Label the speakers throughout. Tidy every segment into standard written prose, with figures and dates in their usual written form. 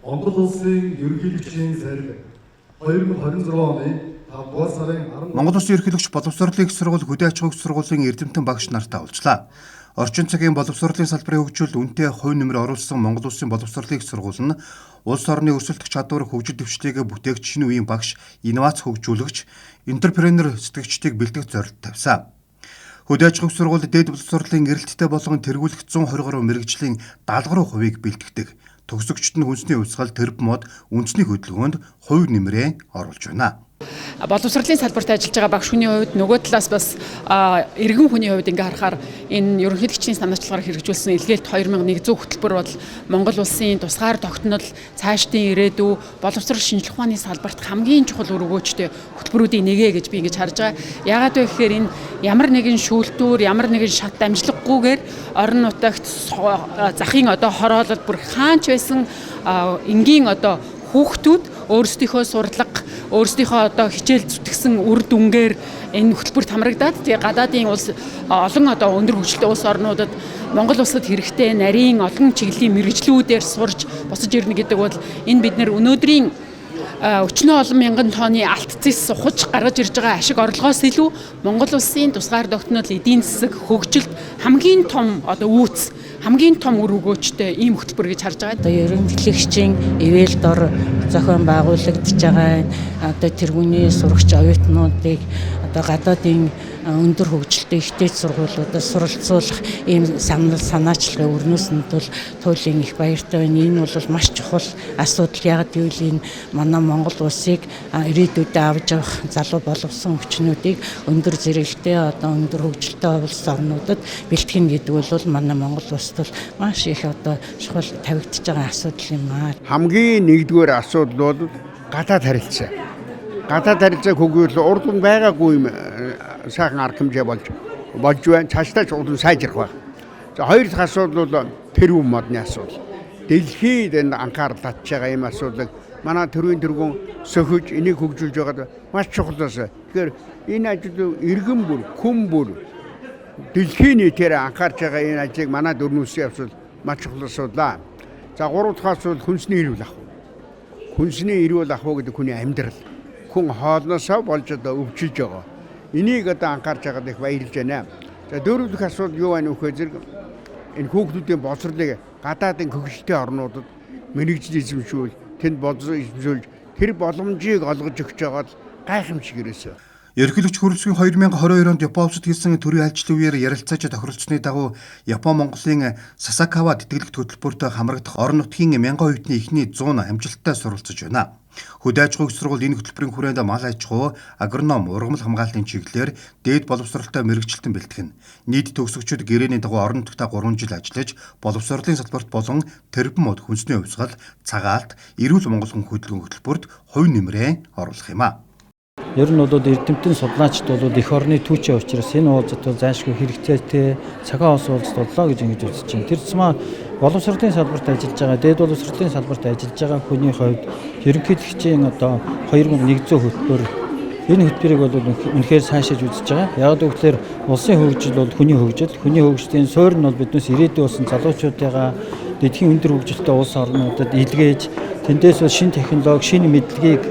Speaker 1: Монгол улсын ерөнхийлөгчийн сарил 2026 оны 5 сарын 10.
Speaker 2: Монгол Улсын ерөнхийлөгч боловсролын их сургууль хөдөө аж ахуйн сургуулийн эрдэмтэн багш нартай уулзлаа. Орчин цагийн боловсролын салбарын хөгжил үнэтэй хувь нэмэр оруулсан Монгол Улсын боловсролын их сургууль нь улс орны өрсөлдөх чадвар хөгжил дэвшлигээ бүтээгч шинэ үеийн багш, инновац хөгжүүлэгч, энтерпренер сэтгэгчдийг бэлдэх зорилт тавьсан. Хөдөө аж ахуйн сургууль дээд боловсролын эрэлттэй болгон тэргүүлэх 120 мэрэгжлийн 70% бэлтгэдэг. Төгсөгчд нь хүнсний хувьсгал, тэрбум мод, үндэсний хөдөлгөөнд хувь нэмрээ оруулж байна.
Speaker 3: Боловсролын салбарт ажиллаж байгаа багш хүний хувьд нөгөө талаас бас иргэн хүний хувьд ингээ харахаар энэ ерөнхийлөгчийн санаачлагаар хэрэгжүүлсэн илгээлт 2100 хөтөлбөр бол Монгол улсын тусгаар тогтнол, цаашдын ирээдүй, боловсрол шинжилгээ ухааны салбарт хамгийн чухал үр өгөөчтэй хөтөлбөрүүдийн нэгэ гэж би ингэж харж байгаа. Яагаад вэ гэхээр энэ ямар нэгэн шүүлтүүр, ямар нэгэн шат амжилгагүйгээр орон нутагт захын одоо хороолол бүр хаанч байсан энгийн одоо хүүхдүүд өөрсдийнхөө сурдлага, өөрсдийнхөө одоо хичээл зүтгэсэн үр дүнгээр энэ хөтөлбөрт хамрагдаад тэгээ гадаадын улс олон одоо өндөр хөгжилтэй улс орнуудад Монгол улсад хэрэгтэй нарийн олон чиглэлийн мэрэгжлүүдээр сурж босож ирнэ гэдэг бол энэ бид нэр өнөөдрийн өчнөө олон мянган тонны алт зис сухаж гаргаж ирж байгаа ашиг орлогоос илүү Монгол улсын тусгаар тогтнол, эдийн засаг, хөгжилд хамгийн том одоо үүс, хамгийн том үр өгөөчтэй ийм хөтөлбөр гэж харж байгаа.
Speaker 4: Одоо ерөнхийлөгчийн ивэл дор зохион байгуулагдж байгаа одоо тэргүүний сурагч оюутнуудыг одоо гадаадын өндөр хөгжилтэй ихтэй сургуулиудад суралцуулах ийм санаачлагын өрнөөсөнд бол туйлын их баяртай байна. Энэ бол маш чухал асуудал. Яг гэвэл энэ манай Монгол улсыг ирээдүйд авч явах залуу боловсон хүчнүүдийг өндөр зэрэгтэй одоо өндөр хөгжилтэй улс орнуудад бэлтгэн гэдэг бол манай Монгол улсад бол маш их одоо чухал тавигдж байгаа асуудал юм аа.
Speaker 5: Хамгийн нэгдүгээр асуудал бол гадаад харилцаа. Гадаад харилцааг хөгжүүл урд нь байгаагүй юм сайхан арга хэмжээ болж байна. Цаашдаа ч урд нь сайжрах байна. За хоёр дахь асуудал бол тэрбум модны асуудал. Дэлхийд энэ анхаарал татж байгаа юм асуудлыг манай төрийн тэргүүн сөхөж энийг хөгжүүлж байгаад маш чухал байсан. Тэгэхээр энэ ажил иргэн бүр, хүн бүр дэлхийн нийтээр анхаарч байгаа энэ ажлыг манай дөрнөөсөө явуул маш чухал асуудал. За гурав дахь асуудал хүнсний эрүүл ах. Хүнсний эрүүл ах гэдэг хүний амьдрал. Хүн хоолноосоо болж одоо өвчилж байгаа. Энийг одоо анхаарч байгаад их баярлж байна. За дөрөв дэх асуудал юу байна вэ гэхээр энэ хүүхдүүдийн боловсролыг гадаадын хөгжилтэй орнуудад мэрэгжил эзэмшүүл, тэнд боловсрол эзэмшүүлж тэр боломжийг олгож өгч байгаа л гайхамшиг ирээсэ.
Speaker 2: Ерөнхийлөгч хөрвөлжийн 2022 онд Япон улсад хийсэн төрийн айлчлал үеэр ярилцааж тохиролцсны дагуу Япон Монголын Сасакава тэтгэлэгт хөтөлбөртөө хамрагдах орон нутгийн 1000 оюутны эхний 100 амжилттай суралцж байна. Хөдөө аж ахуйн сургууль энэ хөтөлбөрийн хүрээнд мал аж ахуй, агроном, ургамал хамгаалтын чиглэлээр дээд боловсролтой мэрэгчлэлтэн бэлтгэн. Нийт төгсөгчид гэрээний дагуу орон нутгад 3 жил ажиллаж, боловсролын салбарт болон тэрбум мод, хүнсний хувьсгал, цагаалт, эрүүл Монгол хүн хөдөлгөөн хөтөлбөрт хувь нэмрээ оруулах юм а.
Speaker 6: Ер нь бол эрдэмтэн судлаачд бол эх орны түүчээ учраас энэ уулзалт бол зайлшгүй хэрэгцээтэй цагаан ус уулзалт боллоо гэж ингэж үзэж байна. Тэр цэцмаа боловсролын салбарт ажиллаж байгаа, дээд боловсролын салбарт ажиллаж байгаа хүний хувьд ерөнхийлөгчийн одоо 2100 хөтөлбөр энэ хөтөлбөрийг бол үнэхээр сайшааж үзэж байгаа. Яг гэвэл улсын хөгжил бол хүний хөгжлийн суурь нь бол биднээс ирээдүйн болсон залуучуудыгаа дэлхийн өндөр хөгжилтэй улс орнуудад илгээж тэндээс шинэ технологи, шинэ мэдлэгийг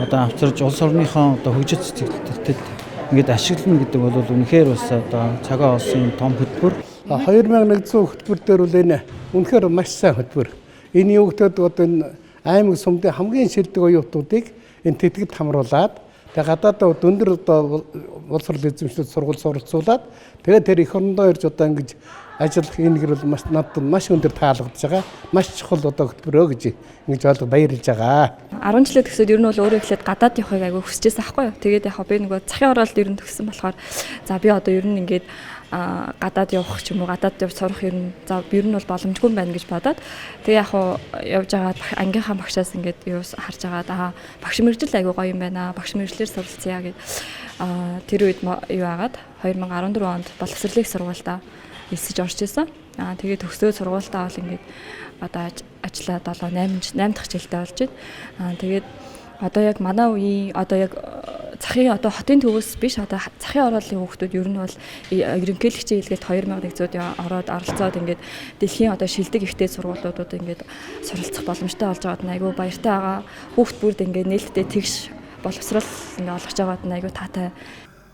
Speaker 6: одоо авчирж улс орныхоо одоо хөгжил цэцгэлтэд ингээд ашиглана гэдэг бол үнэхээр бас одоо цагаан улсын том хөтөлбөр.
Speaker 7: 2100 хөтөлбөр дээр бол энэ үнэхээр маш сайн хөтөлбөр. Энэ юу гэдэг одоо энэ аймаг сумдын хамгийн шилдэг оюутнуудыг энэ тэтгэлд хамруулад тэгээ гадаадд өндөр одоо боловсрол эзэмшлүүд сургууль суралцуулаад тэгээ тэр эх орондоо ирж одоо ингэж ажиллах энэ гэр бол надад маш өндөр таалагдж байгаа. Маш чухал одоо хөтөлбөрөө гэж ингэж ойлгож баярлж байгаа.
Speaker 8: 10 жилээ төгсөөд ер нь бол өөрөө эхлээд гадаад явахыг аягүй хүсчихсэн байхгүй юу. Тэгээд яг би нөгөө захын оролт ер нь төгссөн болохоор за би одоо ер нь ингээд гадаад явах ч юм уу гадаад явж сурах ер нь за ер нь бол боломжгүй байна гэж бодоод тэгээ яг явж байгаа ангийнхаа багшаас ингээд юу харж байгаа багш мэрэгжил аягүй гоё юм байна. Багш мэрэгчлэр суралцъя гэд тэр үед юу агаад 2014 онд боловсролын сургуультай элсэж орж исэн. Тэгээд төгсөө сургуультаа бол ингээд одоо ажиллаад 8 дахь жилдээ болж байна. Тэгээд одоо яг манай үеийн одоо яг захын одоо хотын төвөөс биш одоо захын ороолын хүүхдүүд ер нь бол ерөнхийлөгчийн хэлгээд 2100-д ороод оролцоод ингээд дэлхийн одоо шилдэг ихтэй сургуулиудад ингээд суралцах боломжтой болж байгаад нь айгүй баяртай байгаа. Хүүхд бүрд ингээд нээлттэй тэгш боловсрол ингээд олгож байгаад нь айгүй таатай.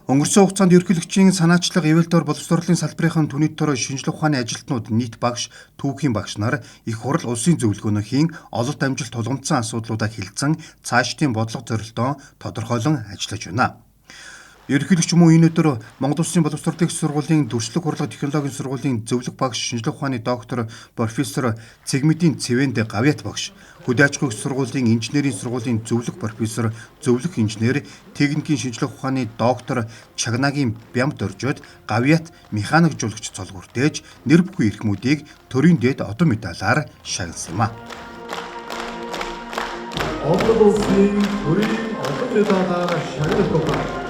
Speaker 2: Өнгөрсөн хугацаанд ерөнхийлөгчийн санаачлага, эвэлдор боловсруулалтын салбарын түнэт төрөө шинжилгээ ухааны ажилтнууд, нийт багш, түүхийн багш нар их хурл улсын зөвлөгөөнөө хийн ололт амжилт тулгамдсан асуудлуудаа хилцэн цаашдын бодлого зорилтоо тодорхойлон ажиллаж байна. Ерөнхийлөгч мөн энэ өдөр Монгол Улсын боловсруулалтын сургуулийн дүрслэг хурлага технологийн сургуулийн зөвлөх багш, шинжилгээ ухааны доктор профессор Цэгмэдийн Цэвэнд Гавьят багш, хөдөө аж ахуйн сургуулийн инженерийн сургуулийн зөвлөх профессор, зөвлөх инженер, техникийн шинжилгээ ухааны доктор Чагнагийн Бямд оржоод Гавьят механик жуулагч цолгууртээж нэр бүхэн эрхмүүдийг төрийн дээд одон медалаар шагнасан юм а.
Speaker 1: Монгол Улсын төрийн одон медалаар шагнах